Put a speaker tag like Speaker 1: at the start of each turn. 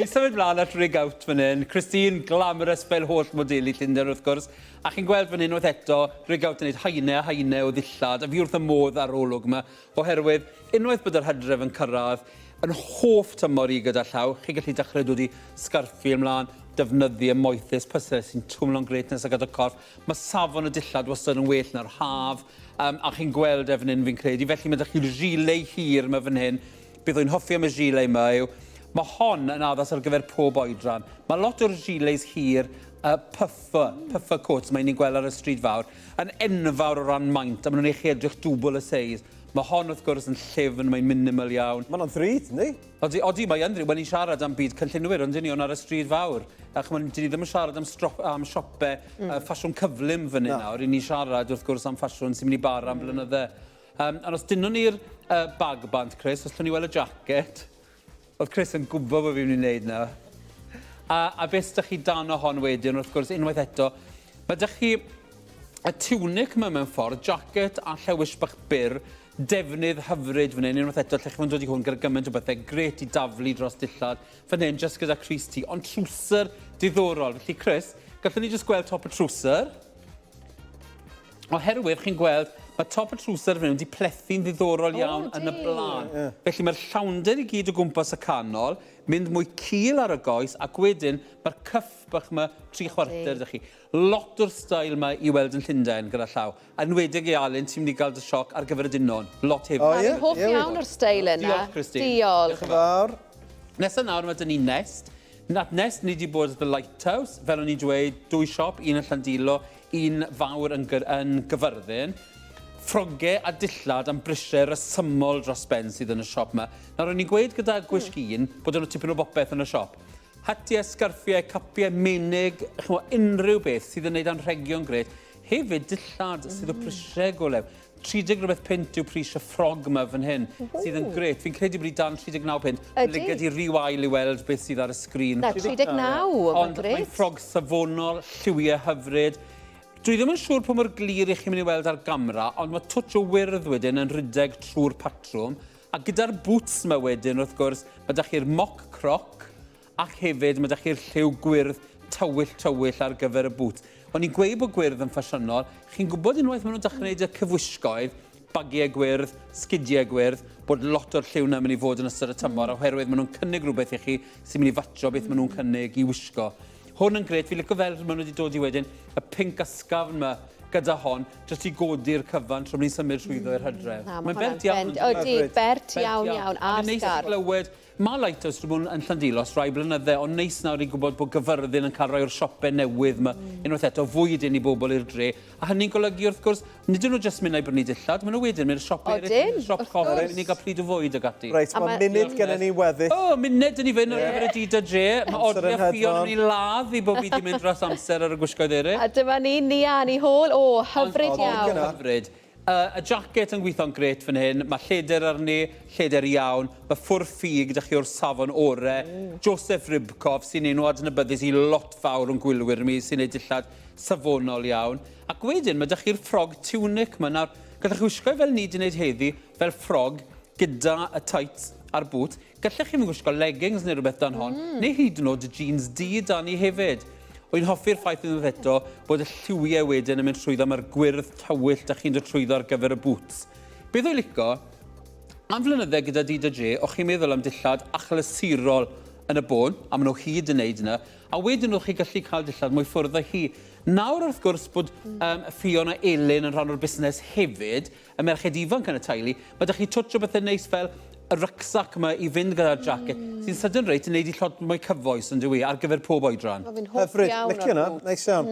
Speaker 1: symud mlaen at rig out fan hyn. Christine, glamorous fel holl modeli Llundain wrth gwrs. A chi'n gweld fan hyn oedd eto rig out yn gwneud haenau o ddillad. A fi wrth y modd ar olwg yma. Oherwydd, unwaith bod yr hydref yn cyrraedd, yn hoff tymor i gyda llaw, chi gallu dechrau dod i sgarffi ymlaen, defnyddio moethus, pysau sy'n twmlo'n gret nes ag y corff. Mae safon y dillad wastad yn well na'r haf, a chi'n gweld efn hyn fi'n credu. Felly mae ydych chi'r gilet hir yma fan hyn. Bydd o'n hoffi am y gilet yma yw. Mae hon yn addas ar gyfer pob oedran. Mae lot o'r gilets hir, puffer coats, mae'n ni'n gweld ar y stryd fawr, yn enfawr o ran maint, a maen nhw'n eich edrych dwbl y seis. Mae hon wrth gwrs yn llyfn, mae'n minimal iawn.
Speaker 2: Mae'n o'n ddrud, ni?
Speaker 1: Odi, mae yn ddrud. When ni'n siarad am byd cynllunwyr, ond dyn ni o'n ar y stryd fawr. Ac dyn ni ddim yn siarad am siopau ffasiwn cyflym fan hyn nawr. Ni'n siarad wrth gwrs am ffasiwn sy'n mynd i bara am blynydde. Ond os dynwn ni'r bag bant, Chris, os llwn ni weld y jacket, oedd Chris yn gwybod bod fi'n mynd i wneud nawr. A beth ydych chi dan o hon wedyn, wrth gwrs, unwaith eto, mae ydych chi y tunic yma mewn ffordd, jacket a llewis bach byr, defnydd hyfryd fan hyn, unwaith eto, lle chi'n dod i hwn gyda gymaint o bethau gret i daflu dros dillad, fan hyn, jyst gyda Chris T, ond trwser diddorol. Felly, Chris, gallwn ni jyst gweld top y trwser. Oherwydd, chi'n gweld, mae top y trwser fan hyn wedi plethu'n ddiddorol iawn yn y blaen. Felly, mae'r llawnder i gyd o gwmpas y canol, mynd mwy cil ar y goes, ac wedyn mae'r cyff bach yma 3 chwarter ydych chi. Lot o'r stael yma i weld yn Llundain gyda llaw. A'n wedig ei Alun, ti'n mynd i gael dy sioc ar gyfer y dinon. Lot hefyd.
Speaker 3: Fi'n hoff iawn o'r stael yna.
Speaker 1: Diolch, Christine.
Speaker 3: Diolch.
Speaker 2: Diolch yn fawr.
Speaker 1: Nesa nawr mae dyn ni Nest. Nest ni wedi bod at The Lighthouse, fel o'n i'n dweud, 2 siop, un yn Llandilo, un fawr yn Gyfyrddin. Ffrogau a dillad am brisiau resymol dros ben sydd yn y siop yma. Nawr, o'n i'n gweud gyda gwisg un bod yna tipyn o bopeth yn y siop. Hatiau, sgarffiau, capiau, menig, unrhyw beth sydd yn gwneud anrhegion gret. Hefyd, dillad sydd o brisiau golew. 30 rhywbeth pint yw pris y ffrog yma fan hyn, sydd yn gret. Fi'n credu bod i dan 39 pint. Lygad i riwail i weld beth sydd ar y sgrin.
Speaker 3: Na, 39, mae'n gret.
Speaker 1: Ond mae'n ffrog safonol, lliwiau hyfryd. Dwi ddim yn siŵr pa mor glir i chi'n mynd i weld ar gamera, ond mae twtch o wyrdd wedyn yn rhedeg trwy'r patrwm. A gyda'r boots yma wedyn, wrth gwrs, mae da chi'r mock croc, ac hefyd mae da chi'r lliw gwyrdd tywyll ar gyfer y boots. Ond i'n gweud bod gwyrdd yn ffasiynol, chi'n gwybod unwaith maen nhw'n dechrau gwneud y cyfwisgoedd, bagiau gwyrdd, sgidiau gwyrdd, bod lot o'r lliw yna mynd i fod yn ystod y tymor, oherwydd maen nhw'n cynnig rhywbeth i chi sy'n mynd i fatio beth maen nhw'n cynnig i wisgo. Hwn yn gret, fi licio fel maen nhw wedi dod i wedyn, y pink ysgafn yma gyda hon, jyst i godi'r cyfan tra ni'n symud llwyddo i'r hydref.
Speaker 3: Mae'n bert iawn. Odi, bert iawn, a'r sgarf.
Speaker 1: Mae Lighthouse wedi bod yn Llandilos rai blynydde, ond neis nawr i gwybod bod Gyfyrddin yn cael rhoi o'r siopau newydd yma, unwaith eto fwyd i bobl i'r dre. A hynny'n golygu wrth gwrs, nid ydyn nhw jyst mynd i brynu dillad, maen nhw wedyn mynd i'r siopau eraill, siop coffi, mynd i gael pryd o fwyd ag ati.
Speaker 2: Reit, mae munud gen ni weddill.
Speaker 1: O, munud yn i fynd ar gyfer y dyd a dre. Mae odli a ffion yn ei ladd i bod fi wedi mynd dros amser ar y gwisgoedd eraill.
Speaker 3: A dyma ni a ni hôl. O, hyfryd iawn.
Speaker 1: Hyfryd. Y jacket yn gweithio'n gret fan hyn, mae lleder arni, lleder iawn, mae ffwrdd ffug ydych chi o'r safon orau, Joseph Rybkov sy'n un o adnabyddus i lot fawr o'n gwylwyr mi sy'n ei dillad safonol iawn. Ac wedyn, mae ydych chi'r ffrog tunic yma. Nawr, gallech chi wisgo fel ni wedi gwneud heddi, fel ffrog gyda y tights a'r boot. Gallech chi'n wisgo leggings neu rhywbeth dan hon, neu hyd yn oed y jeans D dan ni hefyd. Wy'n hoffi'r ffaith yn dweud eto bod y lliwiau wedyn yn mynd trwyddo mae'r gwyrdd tywyll da chi'n dod trwyddo ar gyfer y boots. Beth o'i licio, am flynydde gyda D.J, o'ch chi'n meddwl am dillad achlysurol yn y bôn, a maen nhw hyd yn neud yna, a wedyn o'ch chi gallu cael dillad mwy ffwrdd â hi. Nawr wrth gwrs bod Ffion a Elin yn rhan o'r busnes hefyd, y merched ifanc yn y teulu, mae da chi twtch o bethau neis fel y rucksack yma i fynd gyda'r jacket, sy'n sydyn reit yn neud i llot mwy cyfoes yn dwi ar gyfer pob oedran.
Speaker 2: Hyfryd, licio yna, neis iawn.